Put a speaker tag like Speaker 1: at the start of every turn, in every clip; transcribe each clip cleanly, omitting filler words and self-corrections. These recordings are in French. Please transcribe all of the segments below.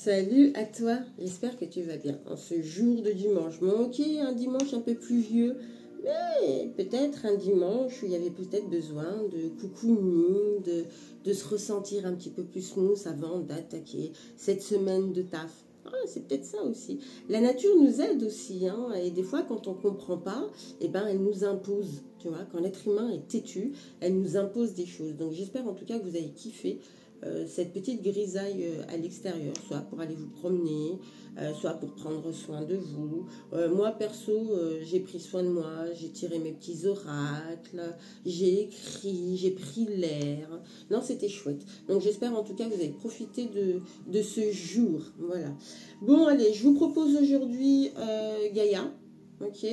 Speaker 1: Salut à toi, j'espère que tu vas bien en ce jour de dimanche. Bon, ok, un dimanche un peu pluvieux, mais peut-être un dimanche où il y avait peut-être besoin de cocooning, de se ressentir un petit peu plus smooth avant d'attaquer cette semaine de taf. Ah, c'est peut-être ça aussi. La nature nous aide aussi, hein, et des fois quand on ne comprend pas, eh ben, elle nous impose. Tu vois, quand l'être humain est têtu, elle nous impose des choses. Donc j'espère en tout cas que vous avez kiffé cette petite grisaille à l'extérieur, soit pour aller vous promener, soit pour prendre soin de vous. Moi, perso, j'ai pris soin de moi, j'ai tiré mes petits oracles, j'ai écrit, j'ai pris l'air. Non, c'était chouette. Donc, j'espère en tout cas que vous avez profité de ce jour. Voilà. Bon, allez, je vous propose aujourd'hui Gaïa. Ok.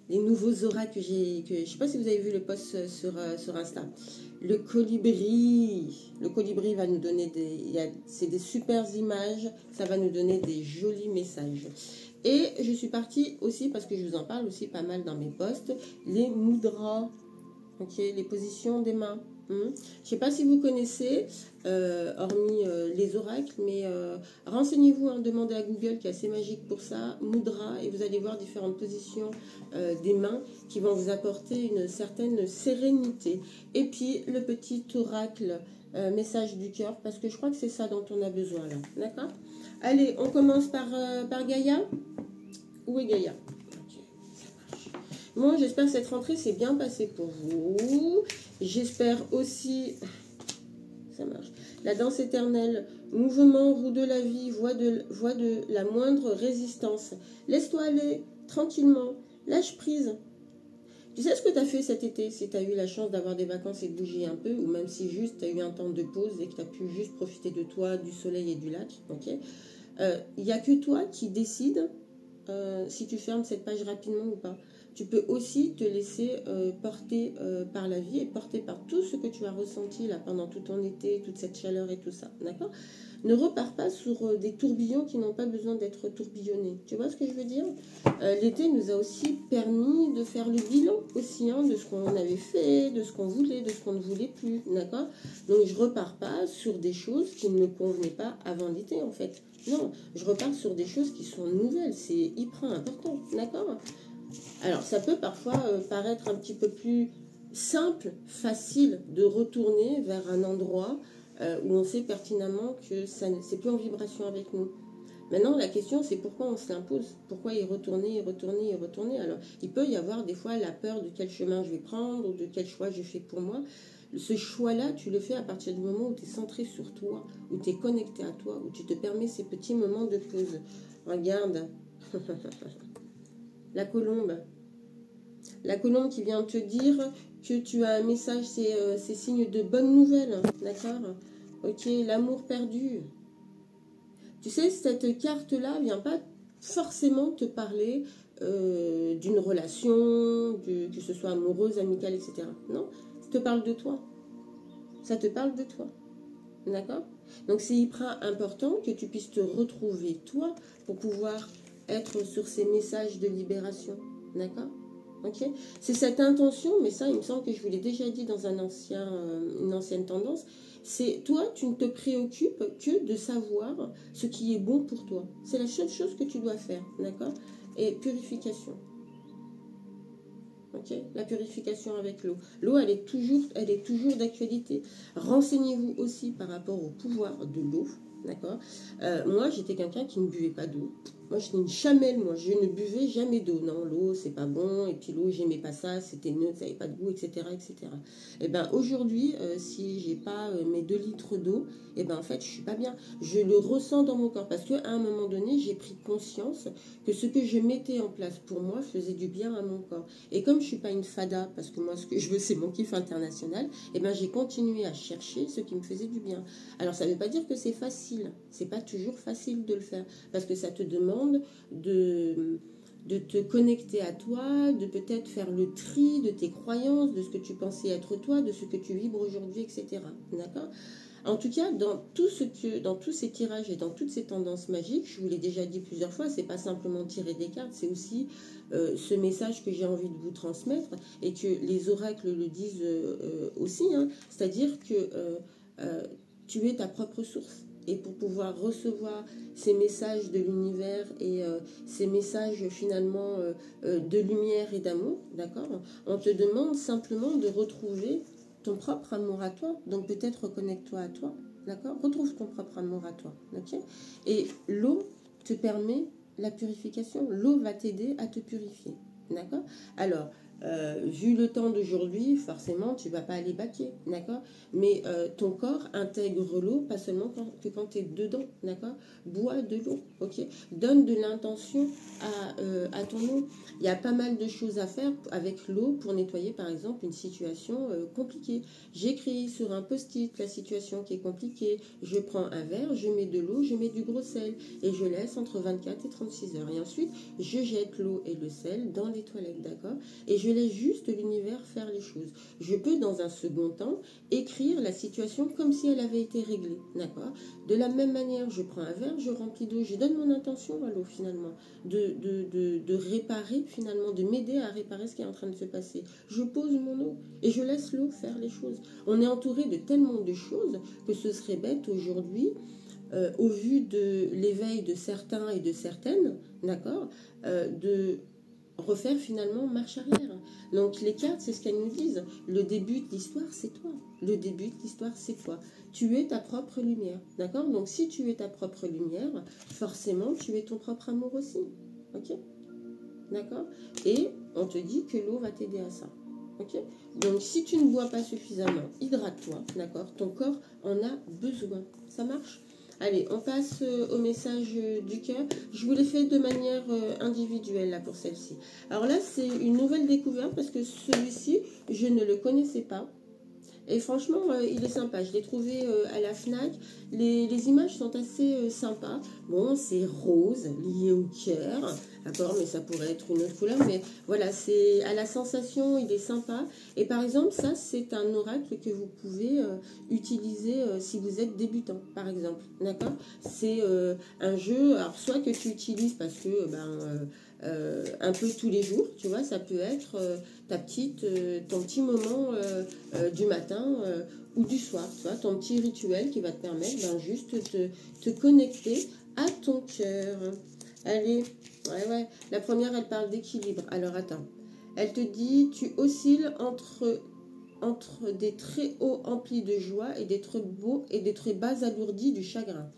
Speaker 1: Les nouveaux oracles je ne sais pas si vous avez vu le post sur Insta. Le colibri va nous donner c'est des super images, ça va nous donner des jolis messages. Et je suis partie aussi, parce que je vous en parle aussi pas mal dans mes posts, les mudras, ok, les positions des mains. Je ne sais pas si vous connaissez, hormis les oracles, mais renseignez-vous, hein, demandez à Google qui est assez magique pour ça, mudra, et vous allez voir différentes positions des mains qui vont vous apporter une certaine sérénité. Et puis le petit oracle, message du cœur, parce que je crois que c'est ça dont on a besoin là, d'accord? Allez, on commence par Gaïa. Où est Gaïa? Bon, j'espère que cette rentrée s'est bien passée pour vous. J'espère aussi, ça marche, la danse éternelle, mouvement, roue de la vie, voie de la moindre résistance. Laisse-toi aller tranquillement, lâche prise. Tu sais ce que tu as fait cet été, si tu as eu la chance d'avoir des vacances et de bouger un peu, ou même si juste tu as eu un temps de pause et que tu as pu juste profiter de toi, du soleil et du lac, ok. Il n'y a que toi qui décides si tu fermes cette page rapidement ou pas. Tu peux aussi te laisser porter par la vie et porter par tout ce que tu as ressenti là pendant tout ton été, toute cette chaleur et tout ça, d'accord? Ne repars pas sur des tourbillons qui n'ont pas besoin d'être tourbillonnés. Tu vois ce que je veux dire? L'été nous a aussi permis de faire le bilan aussi, hein, de ce qu'on avait fait, de ce qu'on voulait, de ce qu'on ne voulait plus, d'accord? Donc je repars pas sur des choses qui ne me convenaient pas avant l'été en fait. Non, je repars sur des choses qui sont nouvelles, c'est hyper important, d'accord? Alors, ça peut parfois paraître un petit peu plus simple, facile de retourner vers un endroit où on sait pertinemment que ça c'est plus en vibration avec nous. Maintenant, la question, c'est pourquoi on se l'impose? Pourquoi y retourner, y retourner, y retourner? Alors, il peut y avoir des fois la peur de quel chemin je vais prendre ou de quel choix je fais pour moi. Ce choix-là, tu le fais à partir du moment où tu es centré sur toi, où tu es connecté à toi, où tu te permets ces petits moments de pause. Regarde, la colombe. La colombe qui vient te dire que tu as un message, c'est signe de bonne nouvelle, d'accord? Ok, l'amour perdu. Tu sais, cette carte-là vient pas forcément te parler d'une relation, que ce soit amoureuse, amicale, etc. Non, ça te parle de toi. Ça te parle de toi. D'accord? Donc c'est hyper important que tu puisses te retrouver toi pour pouvoir être sur ces messages de libération. D'accord? Ok? C'est cette intention, mais ça, il me semble que je vous l'ai déjà dit dans une ancienne tendance. C'est toi, tu ne te préoccupes que de savoir ce qui est bon pour toi. C'est la seule chose que tu dois faire. D'accord? Et purification. Ok, la purification avec l'eau. L'eau, elle est toujours d'actualité. Renseignez-vous aussi par rapport au pouvoir de l'eau. D'accord. Moi, j'étais quelqu'un qui ne buvait pas d'eau. Moi, je suis une chamelle, moi. Je ne buvais jamais d'eau. Non, l'eau, c'est pas bon. Et puis l'eau, j'aimais pas ça. C'était neutre, ça n'avait pas de goût, etc., etc. Et ben aujourd'hui, si j'ai pas mes 2 litres d'eau, et ben en fait, je suis pas bien. Je le ressens dans mon corps parce qu'à un moment donné, j'ai pris conscience que ce que je mettais en place pour moi faisait du bien à mon corps. Et comme je suis pas une fada, parce que moi, ce que je veux, c'est mon kiff international, et ben j'ai continué à chercher ce qui me faisait du bien. Alors, ça ne veut pas dire que c'est facile. C'est pas toujours facile de le faire parce que ça te demande de te connecter à toi, de peut-être faire le tri de tes croyances, de ce que tu pensais être toi, de ce que tu vibres aujourd'hui, etc. D'accord? En tout cas, dans tous ces tirages et dans toutes ces tendances magiques, je vous l'ai déjà dit plusieurs fois, c'est pas simplement tirer des cartes, c'est aussi ce message que j'ai envie de vous transmettre et que les oracles le disent aussi, hein, c'est-à-dire que tu es ta propre source. et pour pouvoir recevoir ces messages de l'univers et ces messages finalement de lumière et d'amour, d'accord? On te demande simplement de retrouver ton propre amour à toi, donc peut-être reconnecte-toi à toi, d'accord? Retrouve ton propre amour à toi, ok? Et l'eau te permet la purification, l'eau va t'aider à te purifier, d'accord? Alors, vu le temps d'aujourd'hui, forcément, tu ne vas pas aller baquer, d'accord? Mais ton corps intègre l'eau, pas seulement quand tu es dedans, d'accord? Bois de l'eau, ok? Donne de l'intention à ton eau. Il y a pas mal de choses à faire avec l'eau pour nettoyer, par exemple, une situation compliquée. J'écris sur un post-it la situation qui est compliquée. Je prends un verre, je mets de l'eau, je mets du gros sel et je laisse entre 24 et 36 heures. Et ensuite, je jette l'eau et le sel dans les toilettes, d'accord? Et je laisse juste l'univers faire les choses. Je peux, dans un second temps, écrire la situation comme si elle avait été réglée, d'accord? De la même manière, je prends un verre, je remplis d'eau, je donne mon intention à l'eau, finalement, de réparer, finalement, de m'aider à réparer ce qui est en train de se passer. Je pose mon eau et je laisse l'eau faire les choses. On est entouré de tellement de choses que ce serait bête aujourd'hui, au vu de l'éveil de certains et de certaines, d'accord, de refaire finalement marche arrière. Donc les cartes, c'est ce qu'elles nous disent. Le début de l'histoire, c'est toi. Le début de l'histoire, c'est toi. Tu es ta propre lumière, d'accord? Donc si tu es ta propre lumière, forcément, tu es ton propre amour aussi, ok? D'accord? Et on te dit que l'eau va t'aider à ça, ok? Donc si tu ne bois pas suffisamment, hydrate-toi, d'accord? Ton corps en a besoin. Ça marche? Allez, on passe au message du cœur. Je vous l'ai fait de manière individuelle là pour celle-ci. Alors là, c'est une nouvelle découverte parce que celui-ci, je ne le connaissais pas. Et franchement, il est sympa. Je l'ai trouvé à la FNAC. Les images sont assez sympas. Bon, c'est rose, lié au cœur. D'accord, mais ça pourrait être une autre couleur. Mais voilà, c'est à la sensation, il est sympa. Et par exemple, ça, c'est un oracle que vous pouvez utiliser si vous êtes débutant, par exemple. D'accord? C'est un jeu, alors soit que tu utilises parce que... un peu tous les jours, tu vois, ça peut être ton petit moment du matin ou du soir, tu vois, ton petit rituel qui va te permettre juste te connecter à ton cœur. Allez, ouais, la première, elle parle d'équilibre. Alors, attends, elle te dit, tu oscilles entre des très hauts emplis de joie et des très beaux et des très bas alourdis du chagrin.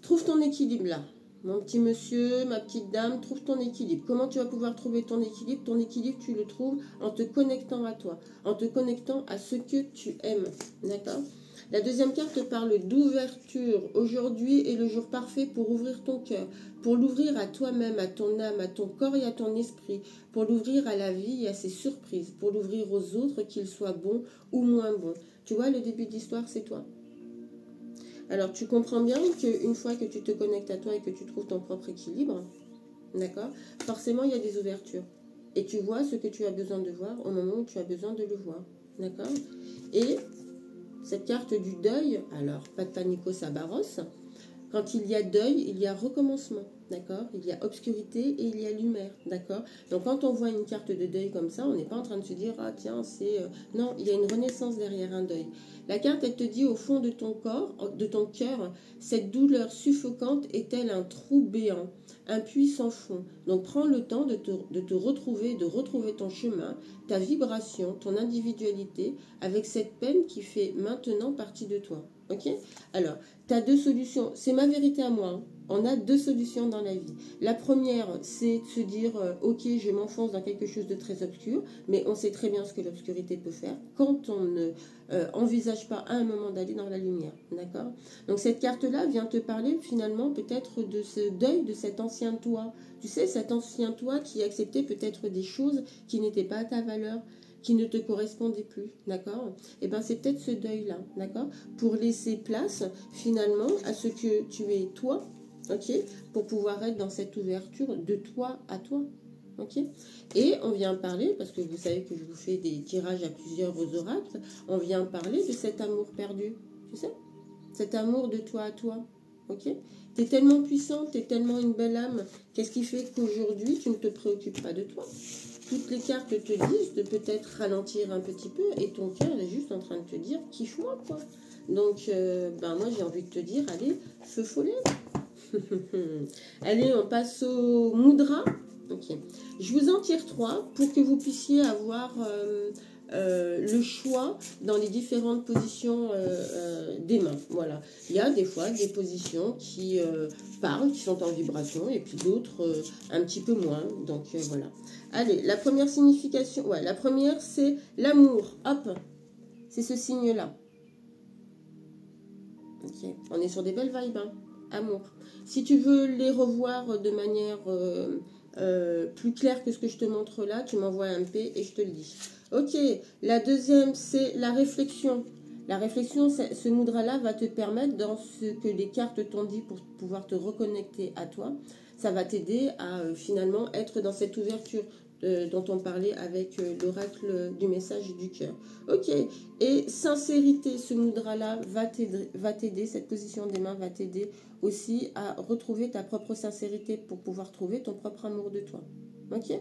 Speaker 1: Trouve ton équilibre là. Mon petit monsieur, ma petite dame, trouve ton équilibre. Comment tu vas pouvoir trouver ton équilibre? Ton équilibre, tu le trouves en te connectant à toi, en te connectant à ce que tu aimes. D'accord? La deuxième carte parle d'ouverture. Aujourd'hui est le jour parfait pour ouvrir ton cœur, pour l'ouvrir à toi-même, à ton âme, à ton corps et à ton esprit, pour l'ouvrir à la vie et à ses surprises, pour l'ouvrir aux autres, qu'ils soient bons ou moins bons. Tu vois, le début de l'histoire, c'est toi. Alors, tu comprends bien qu'une fois que tu te connectes à toi et que tu trouves ton propre équilibre, d'accord, forcément, il y a des ouvertures. Et tu vois ce que tu as besoin de voir au moment où tu as besoin de le voir, d'accord? Et cette carte du deuil, alors, pas de panico sabaros, quand il y a deuil, il y a recommencement, d'accord? Il y a obscurité et il y a lumière, d'accord? Donc quand on voit une carte de deuil comme ça, on n'est pas en train de se dire « Ah tiens, c'est... Non, il y a une renaissance derrière un deuil. La carte, elle te dit au fond de ton corps, de ton cœur, cette douleur suffocante est-elle un trou béant, un puits sans fond. Donc prends le temps de te retrouver, de retrouver ton chemin, ta vibration, ton individualité, avec cette peine qui fait maintenant partie de toi. Ok? Alors, tu as deux solutions. C'est ma vérité à moi. Hein. On a deux solutions dans la vie. La première, c'est de se dire, ok, je m'enfonce dans quelque chose de très obscur, mais on sait très bien ce que l'obscurité peut faire quand on ne envisage pas à un moment d'aller dans la lumière. D'accord? Donc cette carte-là vient te parler finalement peut-être de ce deuil de cet ancien toi. Tu sais, cet ancien toi qui acceptait peut-être des choses qui n'étaient pas à ta valeur, qui ne te correspondait plus, d'accord? Et bien c'est peut-être ce deuil-là, d'accord? Pour laisser place finalement à ce que tu es toi, ok? Pour pouvoir être dans cette ouverture de toi à toi, ok? Et on vient parler, parce que vous savez que je vous fais des tirages à plusieurs oracles, on vient parler de cet amour perdu, tu sais? Cet amour de toi à toi, ok? Tu es tellement puissante, tu es tellement une belle âme, qu'est-ce qui fait qu'aujourd'hui tu ne te préoccupes pas de toi? Toutes les cartes te disent de peut-être ralentir un petit peu et ton cœur est juste en train de te dire kiffe-moi quoi. Donc, ben moi, j'ai envie de te dire, allez, feu follet. Allez, on passe au mudra. Ok. Je vous en tire 3 pour que vous puissiez avoir le choix dans les différentes positions des mains. Voilà. Il y a des fois des positions qui parlent, qui sont en vibration, et puis d'autres un petit peu moins. Donc voilà. Allez, la première signification, ouais, la première c'est l'amour. Hop, c'est ce signe-là. Ok. On est sur des belles vibes, hein. Amour. Si tu veux les revoir de manière plus claire que ce que je te montre là, tu m'envoies un MP et je te le dis. Ok, la deuxième, c'est la réflexion. La réflexion, ce mudra-là va te permettre, dans ce que les cartes t'ont dit pour pouvoir te reconnecter à toi, ça va t'aider à finalement être dans cette ouverture dont on parlait avec l'oracle du message du cœur. Ok, et sincérité, ce mudra-là va t'aider, cette position des mains va t'aider aussi à retrouver ta propre sincérité pour pouvoir trouver ton propre amour de toi. Ok ?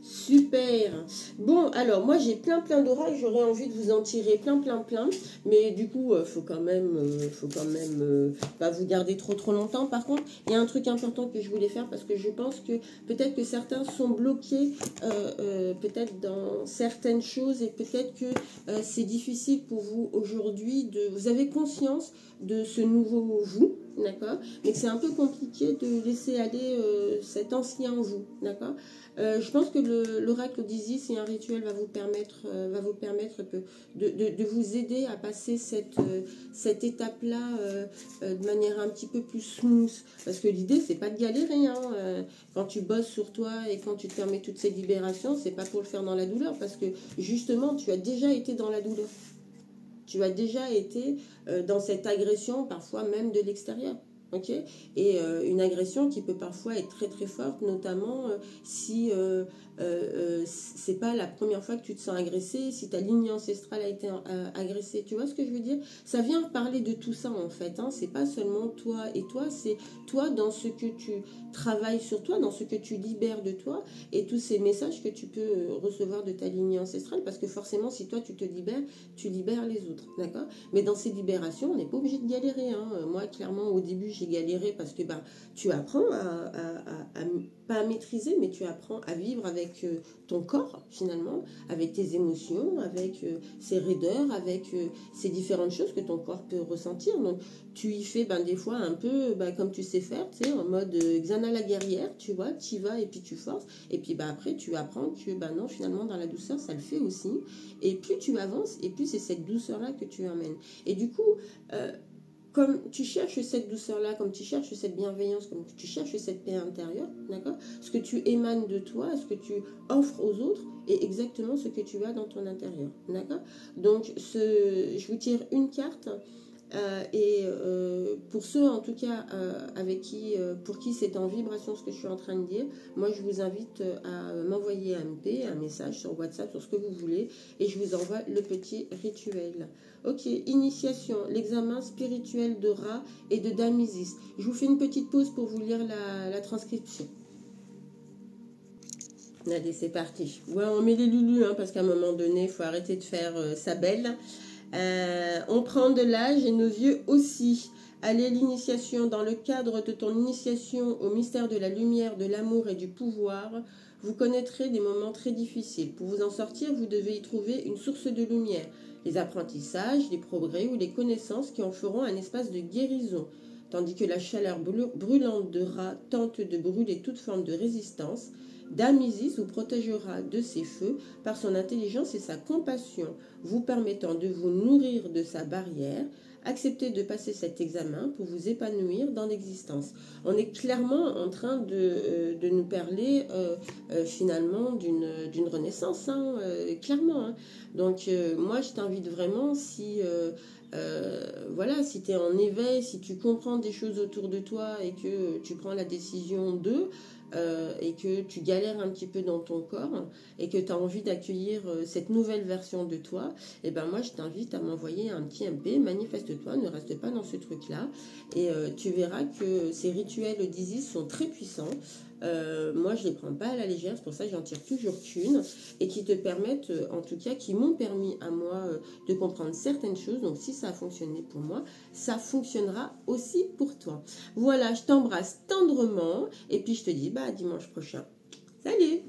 Speaker 1: Super. Bon, alors moi j'ai plein d'oracles, j'aurais envie de vous en tirer plein, mais du coup faut quand même pas vous garder trop longtemps. Par contre, il y a un truc important que je voulais faire parce que je pense que peut-être que certains sont bloqués peut-être dans certaines choses et peut-être que c'est difficile pour vous aujourd'hui vous avez conscience de ce nouveau vous, d'accord, mais que c'est un peu compliqué de laisser aller cet ancien vous, d'accord. Je pense que l'oracle d'Isis et un rituel va vous permettre de vous aider à passer cette étape-là de manière un petit peu plus smooth. Parce que l'idée, c'est pas de galérer. Hein. Quand tu bosses sur toi et quand tu te permets toutes ces libérations, c'est pas pour le faire dans la douleur. Parce que justement, tu as déjà été dans la douleur. Tu as déjà été dans cette agression, parfois même de l'extérieur. Okay, et une agression qui peut parfois être très forte, notamment si c'est pas la première fois que tu te sens agressé, si ta lignée ancestrale a été agressée. Tu vois ce que je veux dire? Ça vient parler de tout ça en fait. Hein. C'est pas seulement toi et toi, c'est toi dans ce que tu travailles sur toi, dans ce que tu libères de toi et tous ces messages que tu peux recevoir de ta lignée ancestrale. Parce que forcément, si toi tu te libères, tu libères les autres. D'accord? Mais dans ces libérations, on n'est pas obligé de galérer. Hein. Moi, clairement, au début, j'ai galéré parce que tu apprends pas à maîtriser, mais tu apprends à vivre avec ton corps, finalement, avec tes émotions, avec ses raideurs, avec ces différentes choses que ton corps peut ressentir. Donc, tu y fais des fois un peu comme tu sais faire, tu sais, en mode Xana la guerrière, tu vois, tu y vas et puis tu forces. Et puis après, tu apprends que non, finalement, dans la douceur, ça le fait aussi. Et plus tu avances, et plus c'est cette douceur-là que tu amènes. Et du coup, comme tu cherches cette douceur-là, comme tu cherches cette bienveillance, comme tu cherches cette paix intérieure, d'accord, ce que tu émanes de toi, ce que tu offres aux autres, est exactement ce que tu as dans ton intérieur, d'accord. Donc, je vous tire une carte. Pour ceux en tout cas pour qui c'est en vibration ce que je suis en train de dire, moi je vous invite à m'envoyer un MP, un message sur WhatsApp, sur ce que vous voulez, et je vous envoie le petit rituel. Ok, initiation, l'examen spirituel de Ra et de Dame Isis. Je vous fais une petite pause pour vous lire la transcription. Allez, c'est parti. Ouais, on met les loulus, hein, parce qu'à un moment donné, il faut arrêter de faire sa belle. On prend de l'âge et nos yeux aussi. Allez, l'initiation. Dans le cadre de ton initiation au mystère de la lumière, de l'amour et du pouvoir, vous connaîtrez des moments très difficiles. Pour vous en sortir, vous devez y trouver une source de lumière. Les apprentissages, les progrès ou les connaissances qui en feront un espace de guérison. Tandis que la chaleur brûlante de Ra tente de brûler toute forme de résistance, Dame Isis vous protégera de ses feux par son intelligence et sa compassion, vous permettant de vous nourrir de sa barrière. Acceptez de passer cet examen pour vous épanouir dans l'existence. On est clairement en train de nous parler finalement d'une renaissance, hein, clairement. Hein. Donc moi je t'invite vraiment, si tu es en éveil, si tu comprends des choses autour de toi et que tu prends la décision et que tu galères un petit peu dans ton corps et que tu as envie d'accueillir cette nouvelle version de toi, et ben moi je t'invite à m'envoyer un petit MP, manifeste-toi, ne reste pas dans ce truc-là, et tu verras que ces rituels d'Isis sont très puissants. moi, je ne les prends pas à la légère. C'est pour ça que j'en tire toujours qu'une. Et qui te permettent, en tout cas, qui m'ont permis à moi de comprendre certaines choses. Donc, si ça a fonctionné pour moi, ça fonctionnera aussi pour toi. Voilà, je t'embrasse tendrement. Et puis, je te dis à dimanche prochain. Salut!